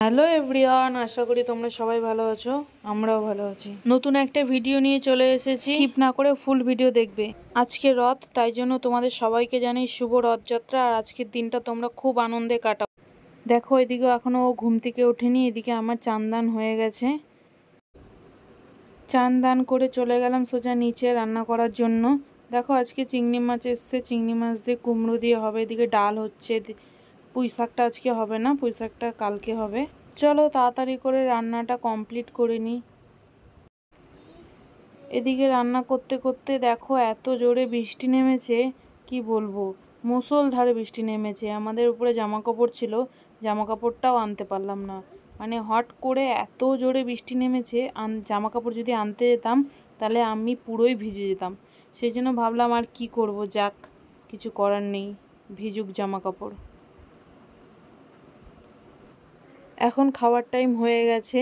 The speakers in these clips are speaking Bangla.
হ্যালো এভরিওয়ান, আশা করি তোমরা সবাই ভালো আছো। আমরাও ভালো আছি। নতুন একটা ভিডিও নিয়ে চলে এসেছি। স্কিপ না করে ফুল ভিডিও দেখবে। আজকে রথ, তাই জন্য তোমাদের সবাইকে জানাই শুভ রথযাত্রা। আর আজকের দিনটা তোমরা খুব আনন্দে কাটাও। দেখো এদিকে এখনো ও ঘুম থেকে ওঠেনি, এদিকে আমার চান হয়ে গেছে। চান করে চলে গেলাম সোজা নিচে রান্না করার জন্য। দেখো আজকে চিংড়ি মাছ এসছে, চিংড়ি মাছ দিয়ে কুমড়ো দিয়ে হবে। এদিকে ডাল হচ্ছে, পুঁই শাকটা আজকে হবে না, পুঁই শাকটা কালকে হবে। চলো তাড়াতাড়ি করে রান্নাটা কমপ্লিট করে নিই। এদিকে রান্না করতে করতে দেখো এত জোরে বৃষ্টি নেমেছে, কি বলবো, মুষলধারে বৃষ্টি নেমেছে। আমাদের উপরে জামা কাপড় ছিল, জামা কাপড়টাও আনতে পারলাম না। মানে হট করে এত জোরে বৃষ্টি নেমেছে, জামা কাপড় যদি আনতে যেতাম তাহলে আমি পুরোই ভিজে যেতাম। সেই জন্য ভাবলাম আর কি করব, যাক কিছু করার নেই, ভিজুক জামা কাপড়। এখন খাওয়ার টাইম হয়ে গেছে।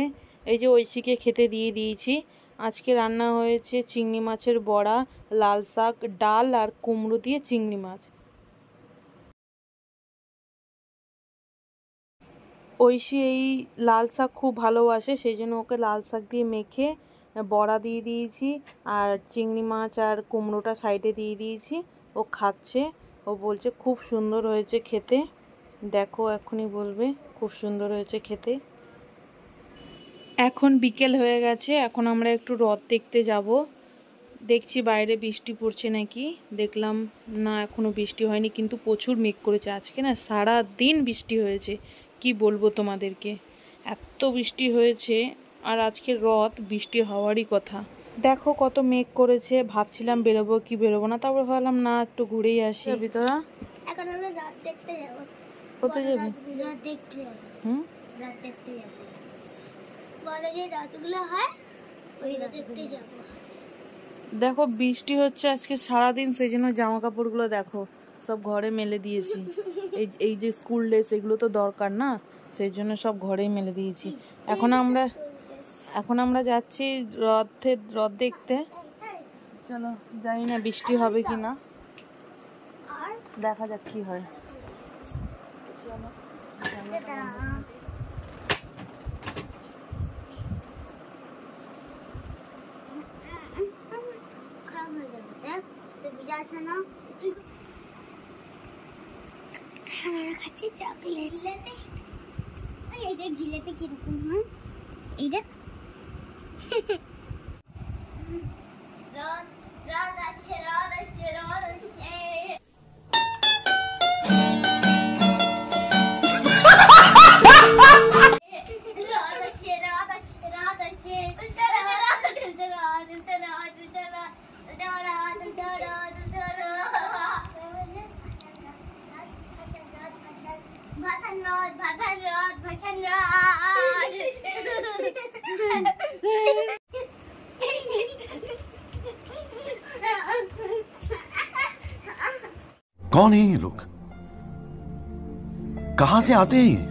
এই যে ঐশীকে খেতে দিয়ে দিয়েছি। আজকে রান্না হয়েছে চিংড়ি মাছের বড়া, লাল শাক, ডাল আর কুমড়ো দিয়ে চিংড়ি মাছ। ঐশী এই লাল শাক খুব ভালোবাসে, সেই জন্য ওকে লাল শাক দিয়ে মেখে বড়া দিয়ে দিয়েছি, আর চিংড়ি মাছ আর কুমড়োটা সাইডে দিয়ে দিয়েছি। ও খাচ্ছে, ও বলছে খুব সুন্দর হয়েছে খেতে। দেখো এখনই বলবে খুব সুন্দর হয়েছে খেতে। এখন বিকেল হয়ে গেছে, এখন আমরা একটু রথ দেখতে যাব। দেখছি বাইরে বৃষ্টি পড়ছে নাকি, দেখলাম না এখনো বৃষ্টি হয়নি, কিন্তু প্রচুর মেঘ করেছে। আজকে না সারা দিন বৃষ্টি হয়েছে, কি বলবো তোমাদেরকে, এত বৃষ্টি হয়েছে। আর আজকে রথ, বৃষ্টি হওয়ারই কথা। দেখো কত মেঘ করেছে, ভাবছিলাম বেরোবো কি বেরোবো না, তারপর ভাবলাম না একটু ঘুরেই আসি। ভিতরা এখন আমরা রাত দেখতে যাব। কোথায় যাবি? রাত দেখতে যাব। রাত দেখতে যাব। বলে যে রাতগুলো হয় ওই রাত দেখতে যাব। দেখো বৃষ্টি হচ্ছে আজকে সারাদিন, সেই জন্য জামা কাপড়গুলো দেখো সব ঘরে মেলে দিয়েছি। এই যে স্কুল ড্রেস, এগুলো তো দরকার না, সেই জন্য সব ঘরেই মেলে দিয়েছি। এখন আমরা যাচ্ছি রথ দেখতে। চলো, জানি না বৃষ্টি হবে কি না, দেখা যাক কি হয়। চলো খাচ্ছি চকলেট। এই দেখ জিলেপি কিরকম হয়, এই দেখ। রথ রথ আসছে, রথ আসছে, রথ আসছে। कौन है ये लोग, कहां से आते हैं?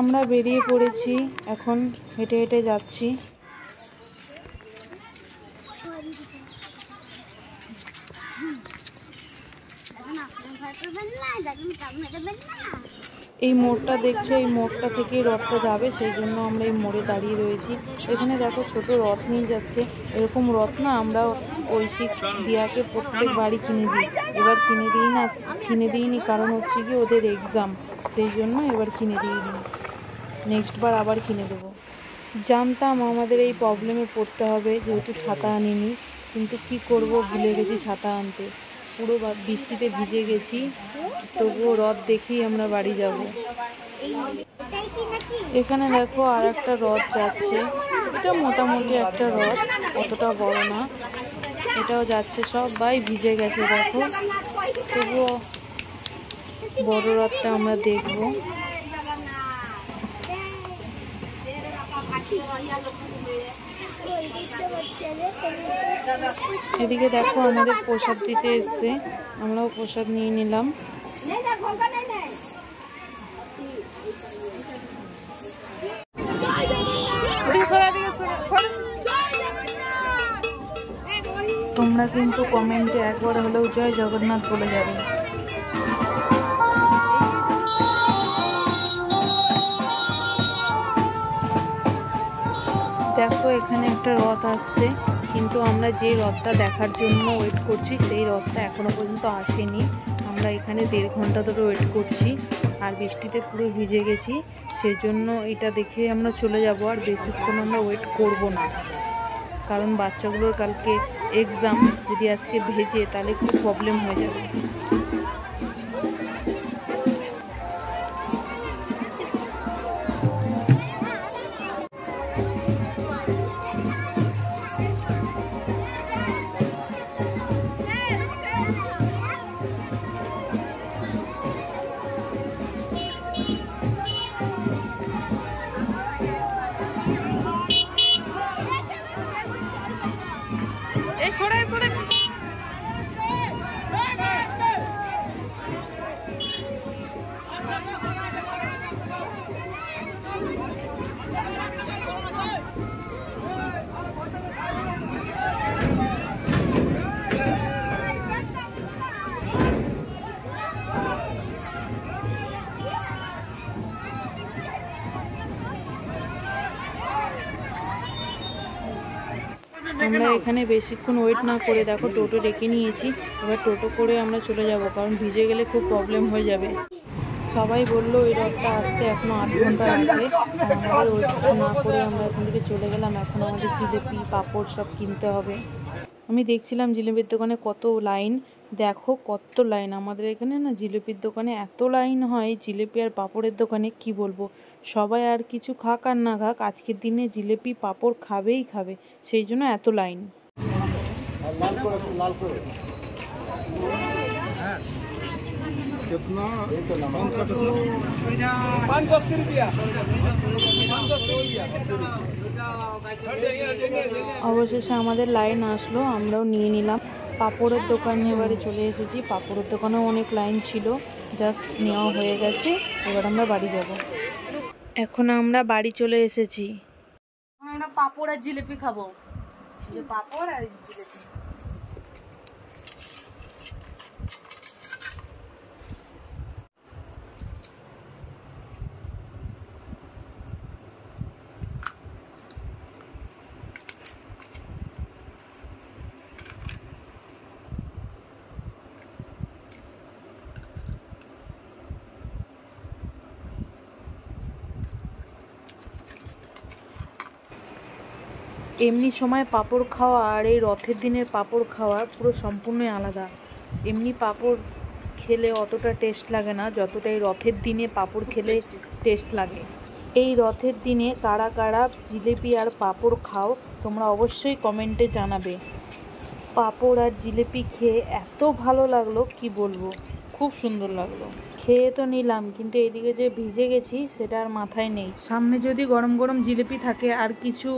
আমরা বেরিয়ে পড়েছি, এখন হেঁটে হেঁটে যাচ্ছি। এই মোড়টা দেখছো, এই মোড়টা থেকে রথটা যাবে, সেই জন্য আমরা এই মোড়ে দাঁড়িয়ে রয়েছি। এখানে দেখো ছোট রথ নিয়ে যাচ্ছে। এরকম রথ না আমরা ঐশী দিয়াকে প্রত্যেক বাড়ি কিনে দিই। এবার কিনে দিইনি, কারণ হচ্ছে কি ওদের এক্সাম, সেই জন্য এবার কিনে দিইনি। নেক্সট বার আবার কিনে দেবো। জানতাম আমাদের এই প্রবলেমে পড়তে হবে, যেহেতু ছাতা আনিনি, কিন্তু কি করব, ভুলে গেছি ছাতা আনতে। পুরো বৃষ্টিতে ভিজে গেছি, তবুও রথ দেখেই আমরা বাড়ি যাব। এখানে দেখো আর একটা রথ যাচ্ছে, এটা মোটামুটি একটা রথ, অতটা বড় না, এটাও যাচ্ছে। সবাই ভিজে গেছে দেখো, তবুও বড় রথটা আমরা দেখবো। এদিকে দেখো আমাদের প্রসাদ দিতে এসছে, আমরাও প্রসাদ নিয়ে নিলাম। তোমরা কিন্তু কমেন্টে একবার হলেও জয় জগন্নাথ বলে যাবে। দেখো এখানে একটা রথ আসছে, কিন্তু আমরা যে রথটা দেখার জন্য ওয়েট করছি সেই রথটা এখনো পর্যন্ত আসেনি। আমরা এখানে 1.5 ঘন্টা ধরে ওয়েট করছি, আর বৃষ্টিতে পুরো ভিজে গেছি, সেজন্য এটা দেখে আমরা চলে যাব। আর বেশিক্ষণ আমরা ওয়েট করব না, কারণ বাচ্চাগুলোর কালকে এক্সাম, যদি আজকে ভেজে তাহলে খুব প্রবলেম হয়ে যাবে। আমরা এখানে বেশিক্ষণ ওয়েট না করে দেখো টোটো ডেকে নিয়েছি। এবার টোটো করে আমরা চলে যাব, কারণ ভিজে গেলে খুব প্রবলেম হয়ে যাবে। সবাই বললো এই রথটা আসতে এখনও 8 ঘন্টা লাগবে। আমাদের ওয়েট না করে আমরা এখান থেকে চলে গেলাম। এখন আমাদের জিলিপি পাঁপড় সব কিনতে হবে। আমি দেখছিলাম জিলিপির দোকানে কত লাইন, দেখো কত লাইন। আমাদের এখানে না জিলিপির দোকানে এত লাইন হয়, জিলিপি আর পাঁপড়ের দোকানে কি বলবো। সবাই আর কিছু খাক আর না খাক, আজকের দিনে জিলিপি পাঁপড় খাবেই খাবে, সেই জন্য এত লাইন। অবশেষে আমাদের লাইন আসলো, আমরাও নিয়ে নিলাম। পাঁপড়ের দোকানে এবারে চলে এসেছি। পাঁপড়ের দোকানেও অনেক লাইন ছিল, জাস্ট নেওয়া হয়ে গেছে। এবার আমরা বাড়ি যাব। এখন আমরা বাড়ি চলে এসেছি। আমরা পাঁপড় আর জিলিপি খাবো। পাঁপড় আর জিলিপি। এমনি সময় পাঁপড় খাওয়া আর এই রথের দিনের পাঁপড় খাওয়া পুরো সম্পূর্ণই আলাদা। এমনি পাঁপড় খেলে অতটা টেস্ট লাগে না, যতটা এই রথের দিনে পাঁপড় খেলে টেস্ট লাগে। এই রথের দিনে কারা কারা জিলিপি আর পাঁপড় খাও তোমরা অবশ্যই কমেন্টে জানাবে। পাঁপড় আর জিলিপি খেয়ে এত ভালো লাগলো কি বলবো, খুব সুন্দর লাগলো। খেয়ে তো নিলাম, কিন্তু এইদিকে যে ভিজে গেছি সেটা আর মাথায় নেই। সামনে যদি গরম গরম জিলিপি থাকে আর কিছু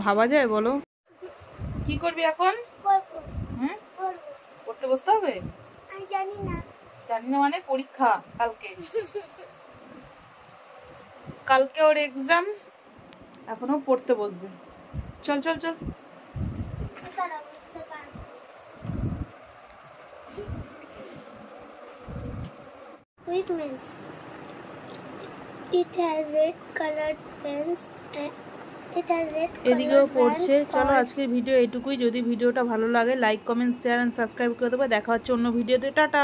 ভাবা যায় বলো? কি করবি এখন? হ্যাঁ, পড়তে বসতে হবে? জানি না। জানি না মানে পরীক্ষা কালকে। কালকে ওর এক্সাম, এখনো পড়তে বসবে। চল চল চল। Wait a minute. It has red colored pens and এদিকেও পড়ছে। চলো আজকের ভিডিও এইটুকুই। যদি ভিডিওটা ভালো লাগে like comment share and subscribe করে দেবো। দেখা হচ্ছে অন্য ভিডিওতে। টাটা।